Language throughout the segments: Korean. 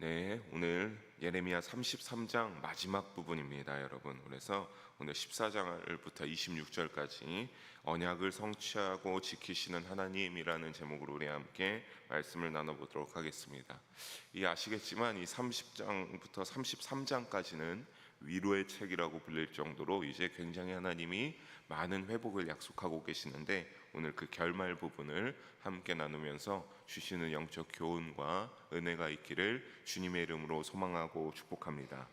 네, 오늘 예레미야 33장 마지막 부분입니다, 여러분. 그래서 오늘 14장부터 26절까지 언약을 성취하고 지키시는 하나님이라는 제목으로 우리 함께 말씀을 나눠보도록 하겠습니다. 아시겠지만 이 30장부터 33장까지는 위로의 책이라고 불릴 정도로 이제 굉장히 하나님이 많은 회복을 약속하고 계시는데, 오늘 그 결말 부분을 함께 나누면서 주시는 영적 교훈과 은혜가 있기를 주님의 이름으로 소망하고 축복합니다.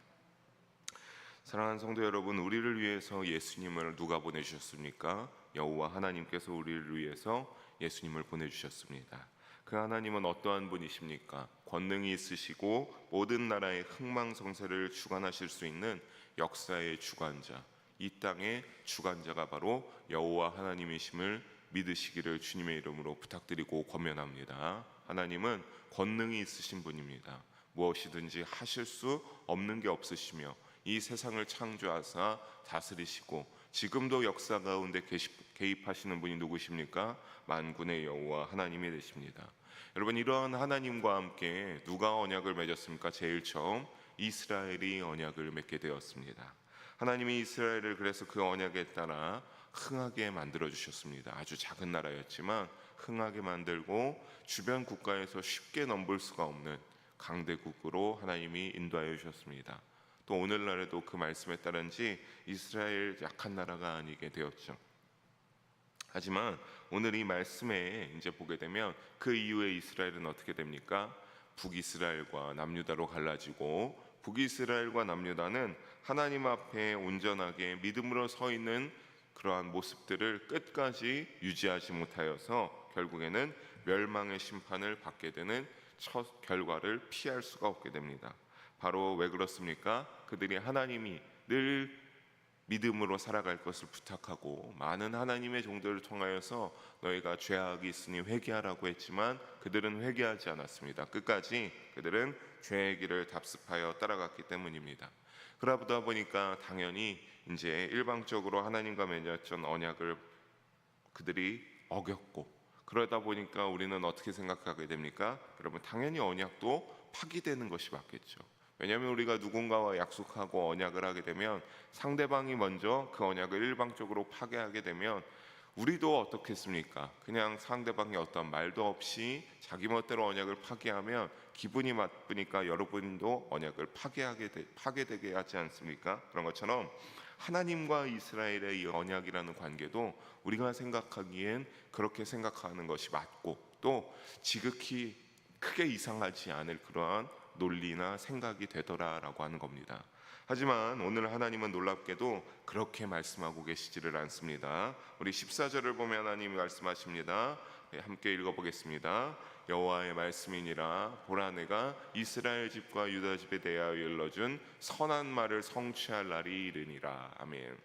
사랑하는 성도 여러분, 우리를 위해서 예수님을 누가 보내주셨습니까? 여호와 하나님께서 우리를 위해서 예수님을 보내주셨습니다. 그 하나님은 어떠한 분이십니까? 권능이 있으시고 모든 나라의 흥망성쇠를 주관하실 수 있는 역사의 주관자, 이 땅의 주관자가 바로 여호와 하나님이심을 믿으시기를 주님의 이름으로 부탁드리고 권면합니다. 하나님은 권능이 있으신 분입니다. 무엇이든지 하실 수 없는 게 없으시며 이 세상을 창조하사 다스리시고 지금도 역사 가운데 개입하시는 분이 누구십니까? 만군의 여호와 하나님이 되십니다. 여러분, 이러한 하나님과 함께 누가 언약을 맺었습니까? 제일 처음 이스라엘이 언약을 맺게 되었습니다. 하나님이 이스라엘을 그래서 그 언약에 따라 흥하게 만들어 주셨습니다. 아주 작은 나라였지만 흥하게 만들고 주변 국가에서 쉽게 넘볼 수가 없는 강대국으로 하나님이 인도하여 주셨습니다. 또 오늘날에도 그 말씀에 따른지 이스라엘 약한 나라가 아니게 되었죠. 하지만 오늘 이 말씀에 이제 보게 되면 그 이후에 이스라엘은 어떻게 됩니까? 북이스라엘과 남유다로 갈라지고, 북이스라엘과 남유다는 하나님 앞에 온전하게 믿음으로 서 있는 그러한 모습들을 끝까지 유지하지 못하여서 결국에는 멸망의 심판을 받게 되는 첫 결과를 피할 수가 없게 됩니다. 바로 왜 그렇습니까? 그들이 하나님이 늘 믿음으로 살아갈 것을 부탁하고 많은 하나님의 종들을 통하여서 너희가 죄악이 있으니 회개하라고 했지만 그들은 회개하지 않았습니다. 끝까지 그들은 죄의 길을 답습하여 따라갔기 때문입니다. 그러다 보니까 당연히 이제 일방적으로 하나님과 맺었던 언약을 그들이 어겼고, 그러다 보니까 우리는 어떻게 생각하게 됩니까? 여러분, 당연히 언약도 파기되는 것이 맞겠죠. 왜냐하면 우리가 누군가와 약속하고 언약을 하게 되면 상대방이 먼저 그 언약을 일방적으로 파괴하게 되면 우리도 어떻겠습니까? 그냥 상대방이 어떤 말도 없이 자기 멋대로 언약을 파괴하면 기분이 나쁘니까 여러분도 언약을 파괴되게 하지 않습니까? 그런 것처럼 하나님과 이스라엘의 이 언약이라는 관계도 우리가 생각하기엔 그렇게 생각하는 것이 맞고, 또 지극히 크게 이상하지 않을 그러한 논리나 생각이 되더라라고 하는 겁니다. 하지만 오늘 하나님은 놀랍게도 그렇게 말씀하고 계시지를 않습니다. 우리 14절을 보면 하나님이 말씀하십니다. 함께 읽어보겠습니다. 여호와의 말씀이니라. 보라, 내가 이스라엘 집과 유다 집에 대하여 일러준 선한 말을 성취할 날이 이르니라. 아멘.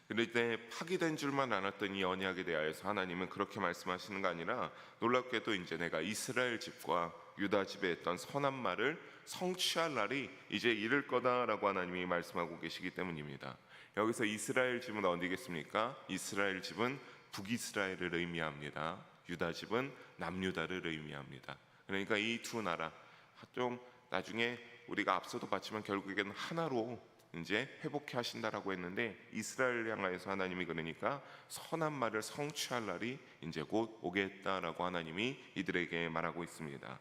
그럴 때 파기된 줄만 알았던 이 언약에 대하여서 하나님은 그렇게 말씀하시는 거 아니라 놀랍게도 이제 내가 이스라엘 집과 유다 집에 했던 선한 말을 성취할 날이 이제 이를 거다라고 하나님이 말씀하고 계시기 때문입니다. 여기서 이스라엘 집은 어디겠습니까? 이스라엘 집은 북이스라엘을 의미합니다. 유다 집은 남유다를 의미합니다. 그러니까 이 두 나라 좀 나중에 우리가 앞서도 봤지만 결국에는 하나로 이제 회복해 하신다라고 했는데, 이스라엘 향하여서 하나님이 그러니까 선한 말을 성취할 날이 이제 곧 오겠다라고 하나님이 이들에게 말하고 있습니다.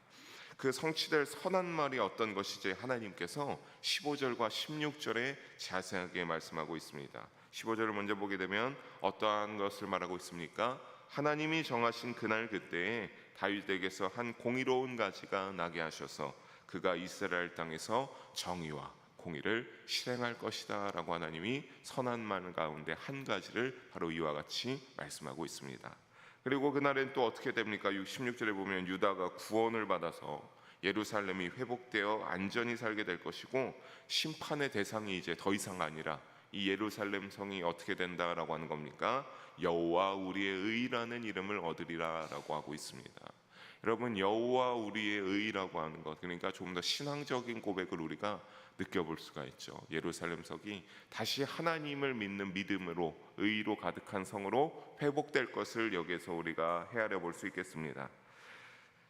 그 성취될 선한 말이 어떤 것이지 하나님께서 15절과 16절에 자세하게 말씀하고 있습니다. 15절을 먼저 보게 되면 어떠한 것을 말하고 있습니까? 하나님이 정하신 그날 그때에 다윗에게서 한 공의로운 가지가 나게 하셔서 그가 이스라엘 땅에서 정의와 공의를 실행할 것이다 라고 하나님이 선한 말 가운데 한 가지를 바로 이와 같이 말씀하고 있습니다. 그리고 그날엔 또 어떻게 됩니까? 16절에 보면 유다가 구원을 받아서 예루살렘이 회복되어 안전히 살게 될 것이고, 심판의 대상이 이제 더 이상 아니라 이 예루살렘 성이 어떻게 된다라고 하는 겁니까? 여호와 우리의 의라는 이름을 얻으리라 라고 하고 있습니다. 여러분, 여호와 우리의 의라고 하는 것, 그러니까 좀 더 신앙적인 고백을 우리가 느껴볼 수가 있죠. 예루살렘 성이 다시 하나님을 믿는 믿음으로 의로 가득한 성으로 회복될 것을 여기에서 우리가 헤아려 볼 수 있겠습니다.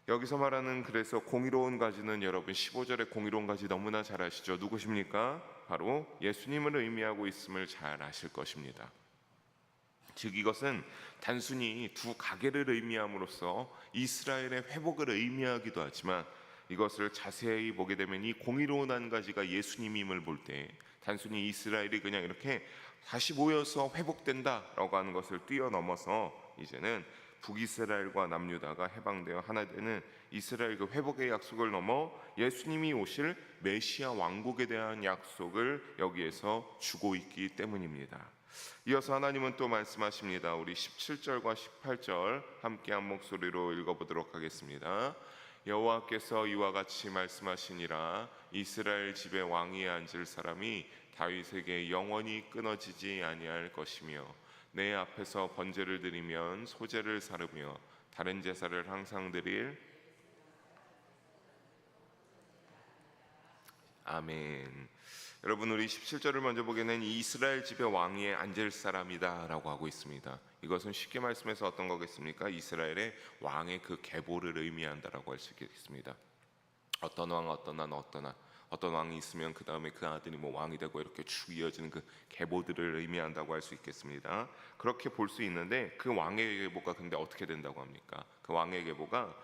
여기서 말하는 그래서 공의로운 가지는 여러분 15절의 공의로운 가지 너무나 잘 아시죠? 누구십니까? 바로 예수님을 의미하고 있음을 잘 아실 것입니다. 즉 이것은 단순히 두 가게를 의미함으로써 이스라엘의 회복을 의미하기도 하지만, 이것을 자세히 보게 되면 이 공의로운 한 가지가 예수님임을 볼 때 단순히 이스라엘이 그냥 이렇게 다시 모여서 회복된다라고 하는 것을 뛰어넘어서 이제는 북이스라엘과 남유다가 해방되어 하나 되는 이스라엘 그 회복의 약속을 넘어 예수님이 오실 메시아 왕국에 대한 약속을 여기에서 주고 있기 때문입니다. 이어서 하나님은 또 말씀하십니다. 우리 17절과 18절 함께 한 목소리로 읽어보도록 하겠습니다. 여호와께서 이와 같이 말씀하시니라. 이스라엘 집에 왕위에 앉을 사람이 다윗에게 영원히 끊어지지 아니할 것이며, 내 앞에서 번제를 드리면 소제를 사르며 다른 제사를 항상 드릴. 아멘. 여러분, 우리 17절을 먼저 보게 되면 이스라엘 집의 왕위에 앉을 사람이다 라고 하고 있습니다. 이것은 쉽게 말씀해서 어떤 거겠습니까? 이스라엘의 왕의 그 계보를 의미한다라고 할 수 있겠습니다. 어떤 왕, 어떤 왕이 있으면 그 다음에 그 아들이 뭐 왕이 되고 이렇게 쭉 이어지는 그 계보들을 의미한다고 할 수 있겠습니다. 그렇게 볼 수 있는데, 그 왕의 계보가 근데 어떻게 된다고 합니까? 그 왕의 계보가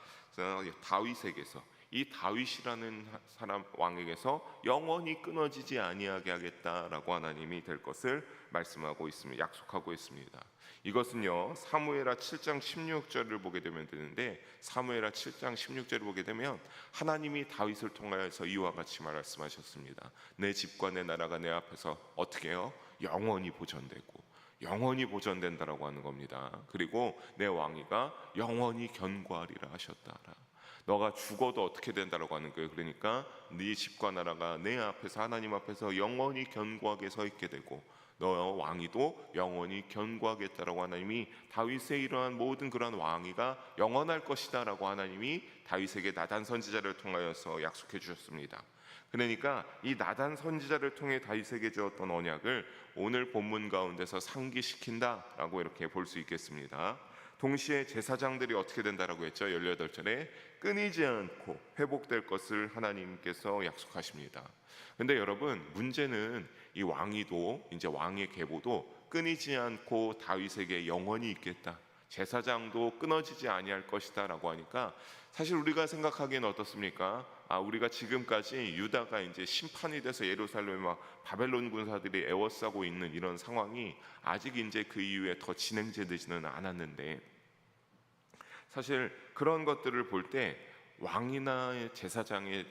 다윗에게서, 이 다윗이라는 사람 왕에게서 영원히 끊어지지 아니하게 하겠다라고 하나님이 될 것을 말씀하고 있습니다. 약속하고 있습니다. 이것은요, 사무엘하 7장 16절을 보게 되면 되는데, 사무엘하 7장 16절을 보게 되면 하나님이 다윗을 통하여서 이와 같이 말씀하셨습니다. 내 집과 내 나라가 내 앞에서 어떻게 해요? 영원히 보존되고 영원히 보존된다라고 하는 겁니다. 그리고 내 왕위가 영원히 견고하리라 하셨다라. 너가 죽어도 어떻게 된다라고 하는 거예요. 그러니까 네 집과 나라가 내 앞에서, 하나님 앞에서 영원히 견고하게 서 있게 되고, 너 왕위도 영원히 견고하겠다라고 하나님이 다윗의 이러한 모든 그러한 왕위가 영원할 것이다 라고 하나님이 다윗에게 나단 선지자를 통하여서 약속해 주셨습니다. 그러니까 이 나단 선지자를 통해 다윗에게 주었던 언약을 오늘 본문 가운데서 상기시킨다라고 이렇게 볼 수 있겠습니다. 동시에 제사장들이 어떻게 된다라고 했죠? 18절에 끊이지 않고 회복될 것을 하나님께서 약속하십니다. 근데 여러분, 문제는 이 왕위도, 이제 왕의 계보도 끊이지 않고 다윗에게 영원히 있겠다, 제사장도 끊어지지 아니할 것이다 라고 하니까, 사실 우리가 생각하기에는 어떻습니까? 우리가 지금까지 유다가 이제 심판이 돼서 예루살렘에 막 바벨론 군사들이 에워싸고 있는 이런 상황이 아직 이제 그 이후에 더 진행되지는 않았는데, 사실 그런 것들을 볼 때 왕이나 제사장이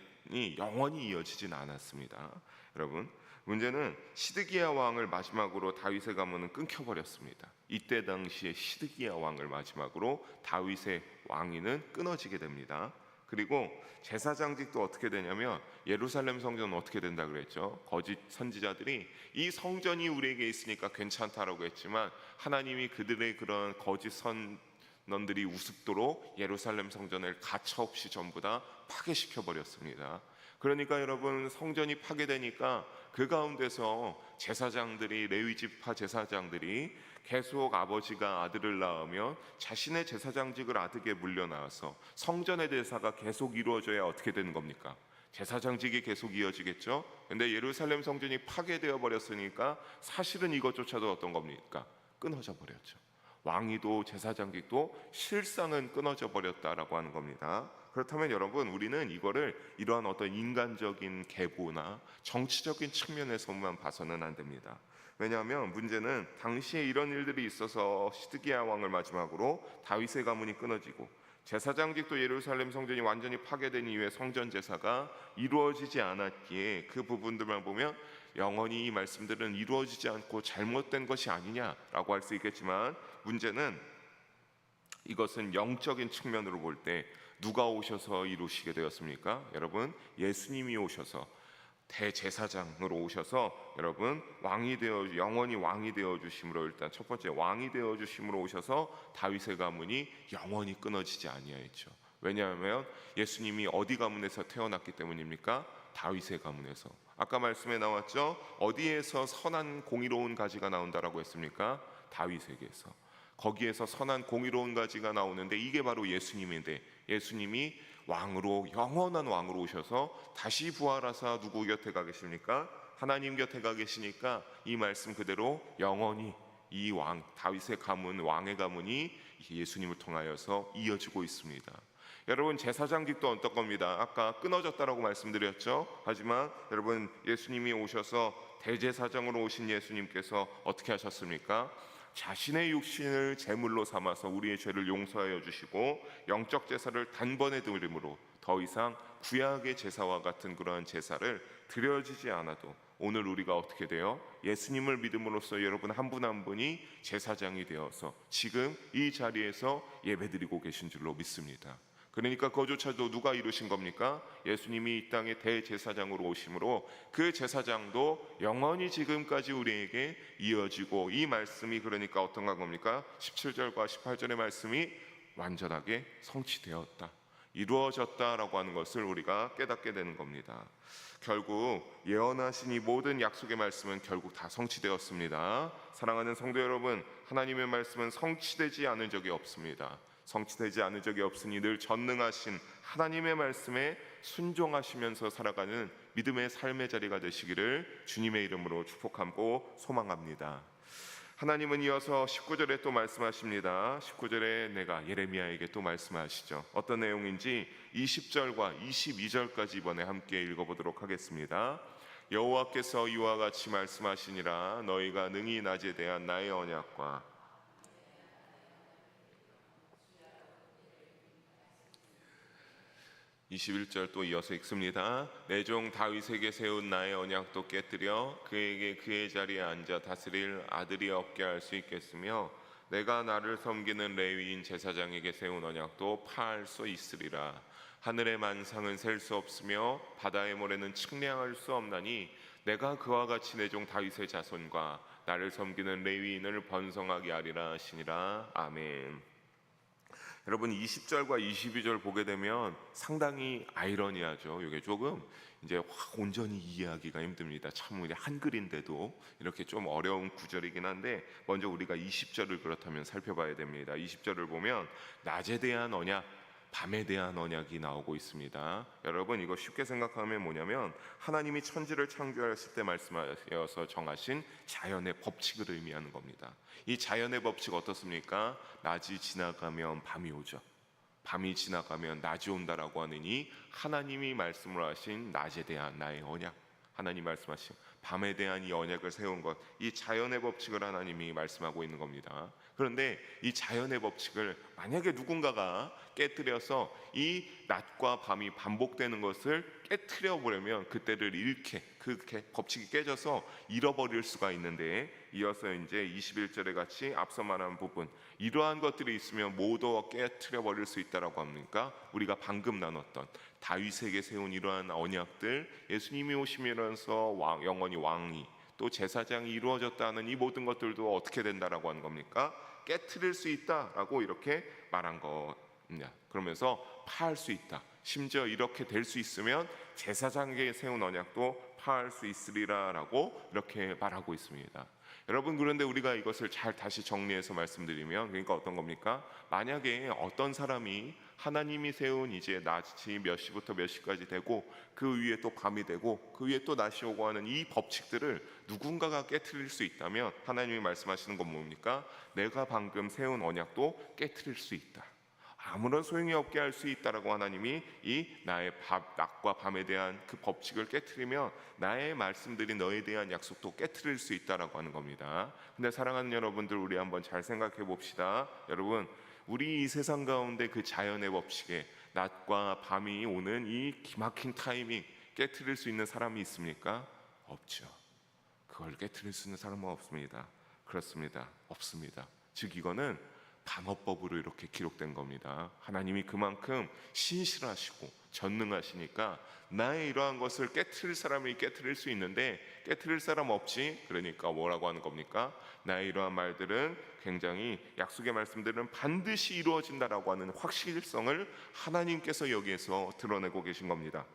영원히 이어지진 않았습니다. 여러분, 문제는 시드기야 왕을 마지막으로 다윗의 가문은 끊겨버렸습니다. 이때 당시에 시드기야 왕을 마지막으로 다윗의 왕위는 끊어지게 됩니다. 그리고 제사장직도 어떻게 되냐면, 예루살렘 성전은 어떻게 된다 그랬죠? 거짓 선지자들이 이 성전이 우리에게 있으니까 괜찮다라고 했지만, 하나님이 그들의 그런 거짓 선언들이 우습도록 예루살렘 성전을 가차없이 전부 다 파괴시켜 버렸습니다. 그러니까 여러분, 성전이 파괴되니까 그 가운데서 제사장들이, 레위지파 제사장들이 계속 아버지가 아들을 낳으면 자신의 제사장직을 아들에게 물려나와서 성전의 대사가 계속 이루어져야 어떻게 되는 겁니까? 제사장직이 계속 이어지겠죠. 근데 예루살렘 성전이 파괴되어 버렸으니까 사실은 이것조차도 어떤 겁니까? 끊어져 버렸죠. 왕위도 제사장직도 실상은 끊어져 버렸다라고 하는 겁니다. 그렇다면 여러분, 우리는 이거를 이러한 어떤 인간적인 계보나 정치적인 측면에서만 봐서는 안 됩니다. 왜냐하면 문제는 당시에 이런 일들이 있어서 시드기야 왕을 마지막으로 다윗의 가문이 끊어지고, 제사장직도 예루살렘 성전이 완전히 파괴된 이후에 성전 제사가 이루어지지 않았기에 그 부분들만 보면 영원히 이 말씀들은 이루어지지 않고 잘못된 것이 아니냐라고 할 수 있겠지만, 문제는 이것은 영적인 측면으로 볼 때 누가 오셔서 이루시게 되었습니까? 여러분, 예수님이 오셔서 대제사장으로 오셔서 여러분 왕이 되어, 영원히 왕이 되어 주심으로, 일단 첫 번째 왕이 되어 주심으로 오셔서 다윗의 가문이 영원히 끊어지지 아니하였죠. 왜냐하면 예수님이 어디 가문에서 태어났기 때문입니까? 다윗의 가문에서. 아까 말씀에 나왔죠? 어디에서 선한 공의로운 가지가 나온다라고 했습니까? 다윗에게서. 거기에서 선한 공의로운 가지가 나오는데, 이게 바로 예수님인데, 예수님이 왕으로, 영원한 왕으로 오셔서 다시 부활하사 누구 곁에 가 계십니까? 하나님 곁에 가 계시니까 이 말씀 그대로 영원히 이 왕, 다윗의 가문, 왕의 가문이 예수님을 통하여서 이어지고 있습니다. 여러분, 제사장직도 어떤 겁니다. 아까 끊어졌다라고 말씀드렸죠. 하지만 여러분, 예수님이 오셔서 대제사장으로 오신 예수님께서 어떻게 하셨습니까? 자신의 육신을 제물로 삼아서 우리의 죄를 용서하여 주시고 영적 제사를 단번에 드림으로 더 이상 구약의 제사와 같은 그러한 제사를 드려지지 않아도 오늘 우리가 어떻게 돼요? 예수님을 믿음으로써 여러분 한 분 한 분이 제사장이 되어서 지금 이 자리에서 예배드리고 계신 줄로 믿습니다. 그러니까 그조차도 누가 이루신 겁니까? 예수님이 이 땅에 대제사장으로 오심으로 그 제사장도 영원히 지금까지 우리에게 이어지고, 이 말씀이 그러니까 어떤 겁니까? 17절과 18절의 말씀이 완전하게 성취되었다, 이루어졌다라고 하는 것을 우리가 깨닫게 되는 겁니다. 결국 예언하신 이 모든 약속의 말씀은 결국 다 성취되었습니다. 사랑하는 성도 여러분, 하나님의 말씀은 성취되지 않은 적이 없습니다. 성취되지 않은 적이 없으니 늘 전능하신 하나님의 말씀에 순종하시면서 살아가는 믿음의 삶의 자리가 되시기를 주님의 이름으로 축복하고 소망합니다. 하나님은 이어서 19절에 또 말씀하십니다. 19절에 내가 예레미야에게 또 말씀하시죠. 어떤 내용인지 20절과 22절까지 이번에 함께 읽어보도록 하겠습니다. 여호와께서 이와 같이 말씀하시니라. 너희가 능히 낮에 대한 나의 언약과 21절 또 이어서 읽습니다. 내 종 다윗에게 세운 나의 언약도 깨뜨려 그에게 그의 자리에 앉아 다스릴 아들이 없게 할 수 있겠으며 내가 나를 섬기는 레위인 제사장에게 세운 언약도 파할 수 있으리라. 하늘의 만상은 셀 수 없으며 바다의 모래는 측량할 수 없나니 내가 그와 같이 내 종 다윗의 자손과 나를 섬기는 레위인을 번성하게 하리라 하시니라. 아멘. 여러분, 20절과 22절 보게 되면 상당히 아이러니하죠. 이게 조금 이제 확 온전히 이해하기가 힘듭니다. 참 이제 한글인데도 이렇게 좀 어려운 구절이긴 한데, 먼저 우리가 20절을 그렇다면 살펴봐야 됩니다. 20절을 보면 낮에 대한 언약, 밤에 대한 언약이 나오고 있습니다. 여러분, 이거 쉽게 생각하면 뭐냐면 하나님이 천지를 창조하셨을 때 말씀하셔서 정하신 자연의 법칙을 의미하는 겁니다. 이 자연의 법칙 어떻습니까? 낮이 지나가면 밤이 오죠. 밤이 지나가면 낮이 온다라고 하느니 하나님이 말씀을 하신 낮에 대한 나의 언약, 하나님 말씀하신 밤에 대한 이 언약을 세운 것, 이 자연의 법칙을 하나님이 말씀하고 있는 겁니다. 그런데 이 자연의 법칙을 만약에 누군가가 깨뜨려서 이 낮과 밤이 반복되는 것을 깨뜨려 보려면 그때를 잃게, 그 법칙이 깨져서 잃어버릴 수가 있는데, 이어서 이제 21절에 같이 앞서 말한 부분, 이러한 것들이 있으면 모두 깨뜨려 버릴 수 있다라고 합니까? 우리가 방금 나눴던 다윗에게 세운 이러한 언약들, 예수님이 오시면서 영원히 왕이 또 제사장이 이루어졌다는 이 모든 것들도 어떻게 된다라고 하는 겁니까? 깨트릴 수 있다라고 이렇게 말한 겁니다. 그러면서 파할 수 있다, 심지어 이렇게 될 수 있으면 제사장에게 세운 언약도 파할 수 있으리라라고 이렇게 말하고 있습니다. 여러분, 그런데 우리가 이것을 잘 다시 정리해서 말씀드리면, 그러니까 어떤 겁니까? 만약에 어떤 사람이 하나님이 세운 이제 낮이 몇 시부터 몇 시까지 되고 그 위에 또 밤이 되고 그 위에 또 낮이 오고 하는 이 법칙들을 누군가가 깨트릴 수 있다면 하나님이 말씀하시는 건 뭡니까? 내가 방금 세운 언약도 깨트릴 수 있다, 아무런 소용이 없게 할 수 있다라고 하나님이 이 나의 낮과 밤에 대한 그 법칙을 깨트리면 나의 말씀들이 너에 대한 약속도 깨트릴 수 있다라고 하는 겁니다. 근데 사랑하는 여러분들, 우리 한번 잘 생각해 봅시다. 여러분, 우리 이 세상 가운데 그 자연의 법칙에 낮과 밤이 오는 이 기막힌 타이밍 깨트릴 수 있는 사람이 있습니까? 없죠. 그걸 깨트릴 수 있는 사람은 없습니다. 그렇습니다. 없습니다. 즉 이거는 반어법으로 이렇게 기록된 겁니다. 하나님이 그만큼 신실하시고 전능하시니까 나의 이러한 것을 깨트릴 사람이 깨트릴 수 있는데 깨트릴 사람 없지. 그러니까 뭐라고 하는 겁니까? 나의 이러한 말들은 굉장히 약속의 말씀들은 반드시 이루어진다라고 하는 확실성을 하나님께서 여기에서 드러내고 계신 겁니다.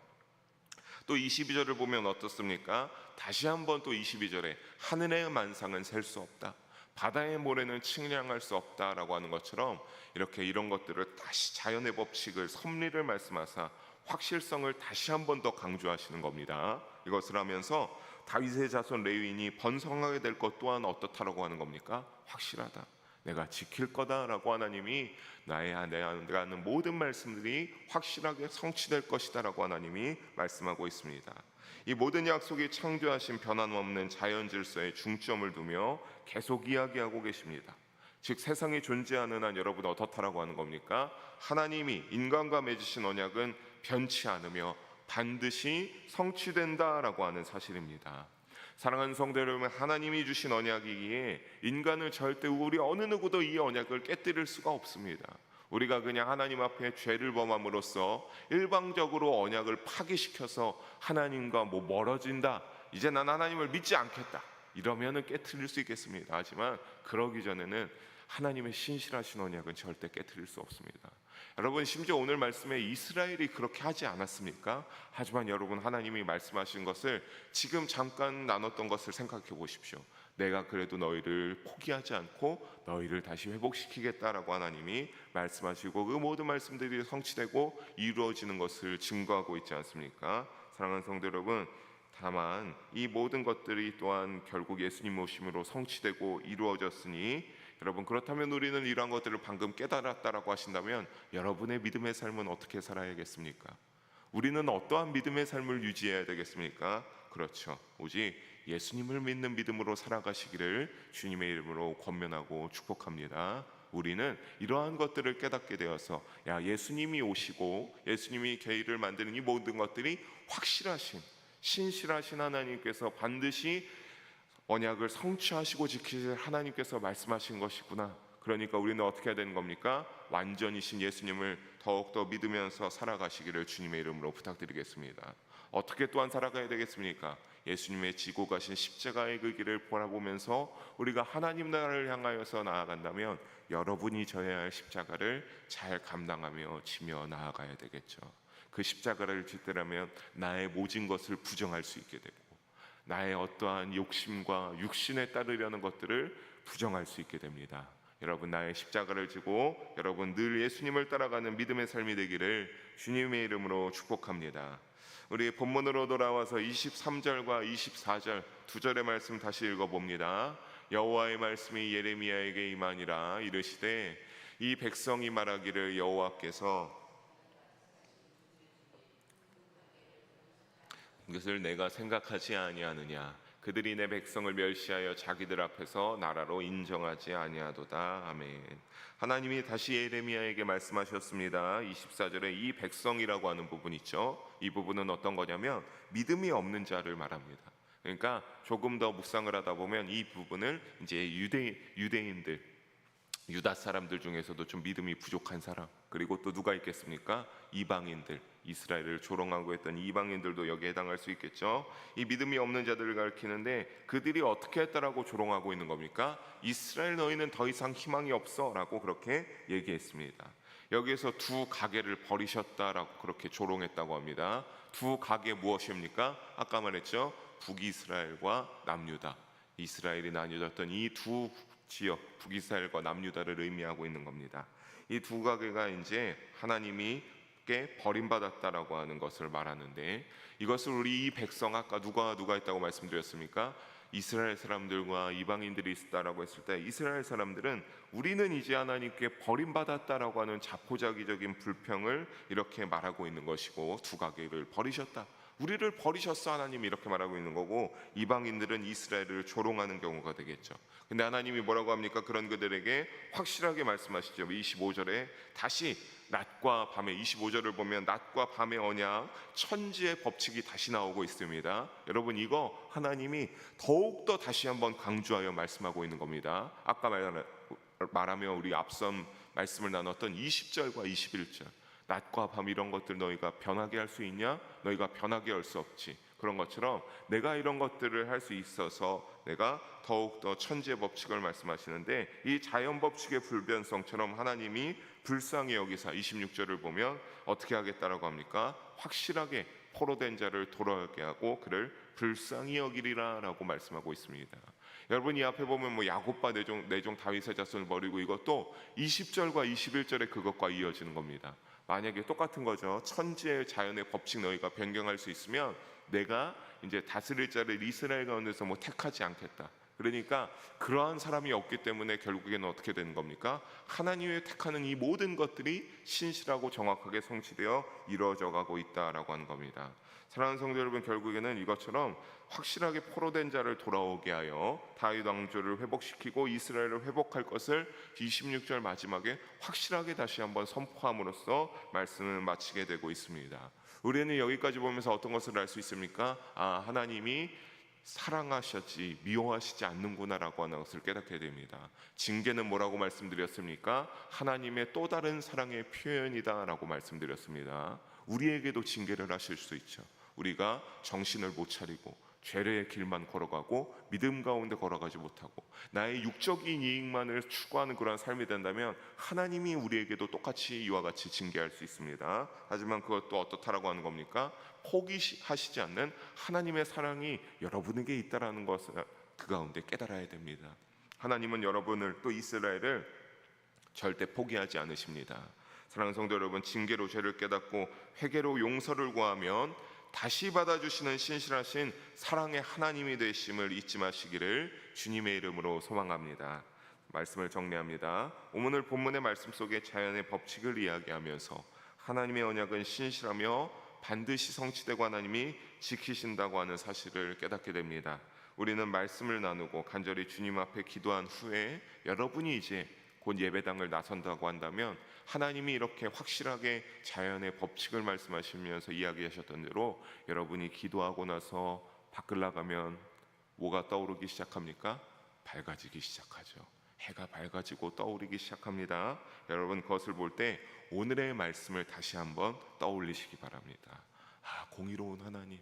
또 22절을 보면 어떻습니까? 다시 한번 또 22절에 하늘의 만상은 셀 수 없다, 바다의 모래는 측량할 수 없다라고 하는 것처럼 이렇게 이런 것들을 다시 자연의 법칙을, 섭리를 말씀하사 확실성을 다시 한 번 더 강조하시는 겁니다. 이것을 하면서 다윗의 자손 레위인이 번성하게 될 것 또한 어떻다라고 하는 겁니까? 확실하다. 내가 지킬 거다라고 하나님이 내가 하는 모든 말씀들이 확실하게 성취될 것이다라고 하나님이 말씀하고 있습니다. 이 모든 약속이 창조하신 변함없는 자연 질서에 중점을 두며 계속 이야기하고 계십니다. 즉 세상이 존재하는 한 여러분 어떻다라고 하는 겁니까? 하나님이 인간과 맺으신 언약은 변치 않으며 반드시 성취된다라고 하는 사실입니다. 사랑하는 성도 여러분, 하나님이 주신 언약이기에 인간을 절대 우리 어느 누구도 이 언약을 깨뜨릴 수가 없습니다. 우리가 그냥 하나님 앞에 죄를 범함으로써 일방적으로 언약을 파기시켜서 하나님과 멀어진다, 이제 난 하나님을 믿지 않겠다, 이러면은 깨트릴 수 있겠습니다. 하지만 그러기 전에는 하나님의 신실하신 언약은 절대 깨트릴 수 없습니다. 여러분, 심지어 오늘 말씀에 이스라엘이 그렇게 하지 않았습니까? 하지만 여러분, 하나님이 말씀하신 것을 지금 잠깐 나눴던 것을 생각해 보십시오. 내가 그래도 너희를 포기하지 않고 너희를 다시 회복시키겠다라고 하나님이 말씀하시고 그 모든 말씀들이 성취되고 이루어지는 것을 증거하고 있지 않습니까? 사랑하는 성도 여러분, 다만 이 모든 것들이 또한 결국 예수님 오심으로 성취되고 이루어졌으니 여러분, 그렇다면 우리는 이러한 것들을 방금 깨달았다라고 하신다면 여러분의 믿음의 삶은 어떻게 살아야겠습니까? 우리는 어떠한 믿음의 삶을 유지해야 되겠습니까? 그렇죠, 오직 예수님을 믿는 믿음으로 살아가시기를 주님의 이름으로 권면하고 축복합니다. 우리는 이러한 것들을 깨닫게 되어서 예수님이 오시고 예수님이 계율을 만드는 이 모든 것들이 확실하신, 신실하신 하나님께서 반드시 언약을 성취하시고 지키실 하나님께서 말씀하신 것이구나. 그러니까 우리는 어떻게 해야 되는 겁니까? 완전이신 예수님을 더욱더 믿으면서 살아가시기를 주님의 이름으로 부탁드리겠습니다. 어떻게 또한 살아가야 되겠습니까? 예수님의 지고 가신 십자가의 그 길을 바라보면서 우리가 하나님 나라를 향하여서 나아간다면 여러분이 져야 할 십자가를 잘 감당하며 지며 나아가야 되겠죠. 그 십자가를 짓더라면 나의 모진 것을 부정할 수 있게 되고 나의 어떠한 욕심과 육신에 따르려는 것들을 부정할 수 있게 됩니다. 여러분, 나의 십자가를 지고 여러분 늘 예수님을 따라가는 믿음의 삶이 되기를 주님의 이름으로 축복합니다. 우리 본문으로 돌아와서 23절과 24절 두 절의 말씀 다시 읽어봅니다. 여호와의 말씀이 예레미야에게 임하니라. 이르시되 이 백성이 말하기를 여호와께서 이것을 내가 생각하지 아니하느냐. 그들이 내 백성을 멸시하여 자기들 앞에서 나라로 인정하지 아니하도다. 아멘. 하나님이 다시 예레미야에게 말씀하셨습니다. 24절에 이 백성이라고 하는 부분 있죠. 이 부분은 어떤 거냐면 믿음이 없는 자를 말합니다. 그러니까 조금 더 묵상을 하다 보면 이 부분을 이제 유대인들, 유다 사람들 중에서도 좀 믿음이 부족한 사람, 그리고 또 누가 있겠습니까? 이방인들, 이스라엘을 조롱하고 했던 이방인들도 여기에 해당할 수 있겠죠. 이 믿음이 없는 자들을 가리키는데 그들이 어떻게 했다라고 조롱하고 있는 겁니까? 이스라엘 너희는 더 이상 희망이 없어 라고 그렇게 얘기했습니다. 여기에서 두 가계를 버리셨다라고 그렇게 조롱했다고 합니다. 두 가계 무엇입니까? 아까 말했죠. 북이스라엘과 남유다. 이스라엘이 나뉘어졌던 이 두 지역, 북이스라엘과 남유다를 의미하고 있는 겁니다. 이 두 가계가 이제 하나님이 버림받았다라고 하는 것을 말하는데, 이것을 우리 이 백성, 아까 누가 있다고 말씀드렸습니까? 이스라엘 사람들과 이방인들이 있었다라고 했을 때 이스라엘 사람들은 우리는 이제 하나님께 버림받았다라고 하는 자포자기적인 불평을 이렇게 말하고 있는 것이고, 두 가게를 버리셨다, 우리를 버리셨어, 하나님이 이렇게 말하고 있는 거고, 이방인들은 이스라엘을 조롱하는 경우가 되겠죠. 근데 하나님이 뭐라고 합니까? 그런 그들에게 확실하게 말씀하시죠. 25절에 다시 낮과 밤의, 25절을 보면 낮과 밤의 언약, 천지의 법칙이 다시 나오고 있습니다. 여러분, 이거 하나님이 더욱더 다시 한번 강조하여 말씀하고 있는 겁니다. 아까 말하며 우리 앞선 말씀을 나눴던 20절과 21절, 낮과 밤 이런 것들 너희가 변하게 할 수 있냐? 너희가 변하게 할 수 없지. 그런 것처럼 내가 이런 것들을 할 수 있어서 내가 더욱더 천지의 법칙을 말씀하시는데, 이 자연 법칙의 불변성처럼 하나님이 불쌍히 여기사 26절을 보면 어떻게 하겠다라고 합니까? 확실하게 포로된 자를 돌아오게 하고 그를 불쌍히 여기리라 라고 말씀하고 있습니다. 여러분 이 앞에 보면 뭐 야곱과 내종 다윗의 자손을 버리고, 이것도 20절과 21절에 그것과 이어지는 겁니다. 만약에 똑같은 거죠. 천지의 자연의 법칙 너희가 변경할 수 있으면 내가 이제 다스릴 자를 이스라엘 가운데서 뭐 택하지 않겠다. 그러니까 그러한 사람이 없기 때문에 결국에는 어떻게 되는 겁니까? 하나님의 택하는 이 모든 것들이 신실하고 정확하게 성취되어 이루어져 가고 있다라고 하는 겁니다. 사랑하는 성도 여러분, 결국에는 이것처럼 확실하게 포로된 자를 돌아오게 하여 다윗 왕조를 회복시키고 이스라엘을 회복할 것을 26절 마지막에 확실하게 다시 한번 선포함으로써 말씀을 마치게 되고 있습니다. 우리는 여기까지 보면서 어떤 것을 알 수 있습니까? 하나님이 사랑하셨지 미워하시지 않는구나라고 하는 것을 깨닫게 됩니다. 징계는 뭐라고 말씀드렸습니까? 하나님의 또 다른 사랑의 표현이다라고 말씀드렸습니다. 우리에게도 징계를 하실 수 있죠. 우리가 정신을 못 차리고 죄의 길만 걸어가고 믿음 가운데 걸어가지 못하고 나의 육적인 이익만을 추구하는 그런 삶이 된다면 하나님이 우리에게도 똑같이 이와 같이 징계할 수 있습니다. 하지만 그것도 어떻다라고 하는 겁니까? 포기하시지 않는 하나님의 사랑이 여러분에게 있다라는 것을 그 가운데 깨달아야 됩니다. 하나님은 여러분을 또 이스라엘을 절대 포기하지 않으십니다. 사랑하는 성도 여러분, 징계로 죄를 깨닫고 회개로 용서를 구하면 다시 받아주시는 신실하신 사랑의 하나님이 되심을 잊지 마시기를 주님의 이름으로 소망합니다. 말씀을 정리합니다. 오늘 본문의 말씀 속에 자연의 법칙을 이야기하면서 하나님의 언약은 신실하며 반드시 성취되고 하나님이 지키신다고 하는 사실을 깨닫게 됩니다. 우리는 말씀을 나누고 간절히 주님 앞에 기도한 후에 여러분이 이제 곧 예배당을 나선다고 한다면 하나님이 이렇게 확실하게 자연의 법칙을 말씀하시면서 이야기하셨던 대로 여러분이 기도하고 나서 밖을 나가면 뭐가 떠오르기 시작합니까? 밝아지기 시작하죠. 해가 밝아지고 떠오르기 시작합니다. 여러분 그것을 볼 때 오늘의 말씀을 다시 한번 떠올리시기 바랍니다. 공의로운 하나님,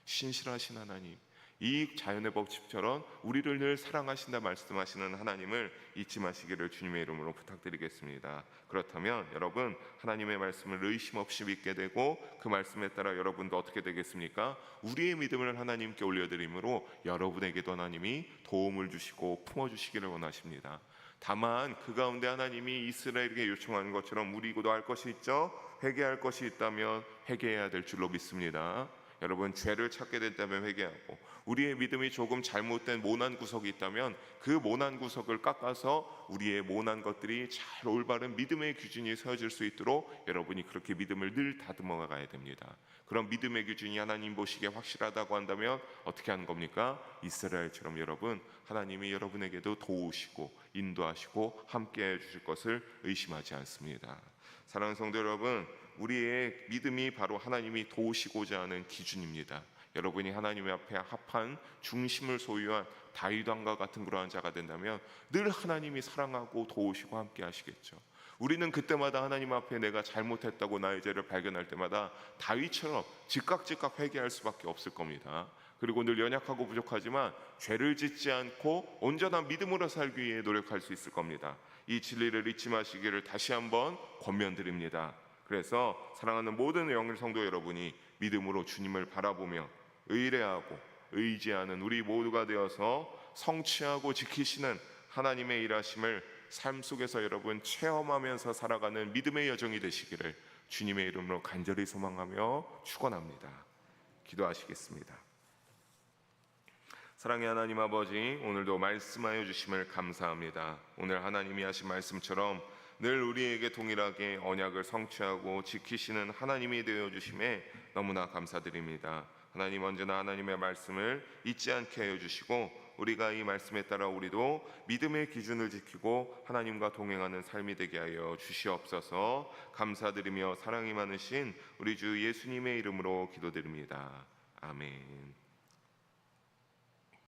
신실하신 하나님, 이 자연의 법칙처럼 우리를 늘 사랑하신다 말씀하시는 하나님을 잊지 마시기를 주님의 이름으로 부탁드리겠습니다. 그렇다면 여러분 하나님의 말씀을 의심 없이 믿게 되고 그 말씀에 따라 여러분도 어떻게 되겠습니까? 우리의 믿음을 하나님께 올려드림으로 여러분에게도 하나님이 도움을 주시고 품어주시기를 원하십니다. 다만 그 가운데 하나님이 이스라엘에게 요청하는 것처럼 우리도 할 것이 있죠. 회개할 것이 있다면 회개해야 될 줄로 믿습니다. 여러분 죄를 찾게 된다면 회개하고 우리의 믿음이 조금 잘못된 모난 구석이 있다면 그 모난 구석을 깎아서 우리의 모난 것들이 잘 올바른 믿음의 기준이 세워질 수 있도록 여러분이 그렇게 믿음을 늘 다듬어 가야 됩니다. 그런 믿음의 기준이 하나님 보시기에 확실하다고 한다면 어떻게 하는 겁니까? 이스라엘처럼 여러분 하나님이 여러분에게도 도우시고 인도하시고 함께해 주실 것을 의심하지 않습니다. 사랑하는 성도 여러분, 우리의 믿음이 바로 하나님이 도우시고자 하는 기준입니다. 여러분이 하나님 앞에 합한 중심을 소유한 다윗 왕과 같은 그러한 자가 된다면 늘 하나님이 사랑하고 도우시고 함께 하시겠죠. 우리는 그때마다 하나님 앞에 내가 잘못했다고 나의 죄를 발견할 때마다 다윗처럼 즉각 회개할 수밖에 없을 겁니다. 그리고 늘 연약하고 부족하지만 죄를 짓지 않고 온전한 믿음으로 살기 위해 노력할 수 있을 겁니다. 이 진리를 잊지 마시기를 다시 한번 권면드립니다. 그래서 사랑하는 모든 영일 성도 여러분이 믿음으로 주님을 바라보며 의뢰하고 의지하는 우리 모두가 되어서 성취하고 지키시는 하나님의 일하심을 삶 속에서 여러분 체험하면서 살아가는 믿음의 여정이 되시기를 주님의 이름으로 간절히 소망하며 축원합니다. 기도하시겠습니다. 사랑의 하나님 아버지, 오늘도 말씀하여 주심을 감사합니다. 오늘 하나님이 하신 말씀처럼 늘 우리에게 동일하게 언약을 성취하고 지키시는 하나님이 되어주심에 너무나 감사드립니다. 하나님 언제나 하나님의 말씀을 잊지 않게 하여 주시고 우리가 이 말씀에 따라 우리도 믿음의 기준을 지키고 하나님과 동행하는 삶이 되게 하여 주시옵소서. 감사드리며 사랑이 많으신 우리 주 예수님의 이름으로 기도드립니다. 아멘.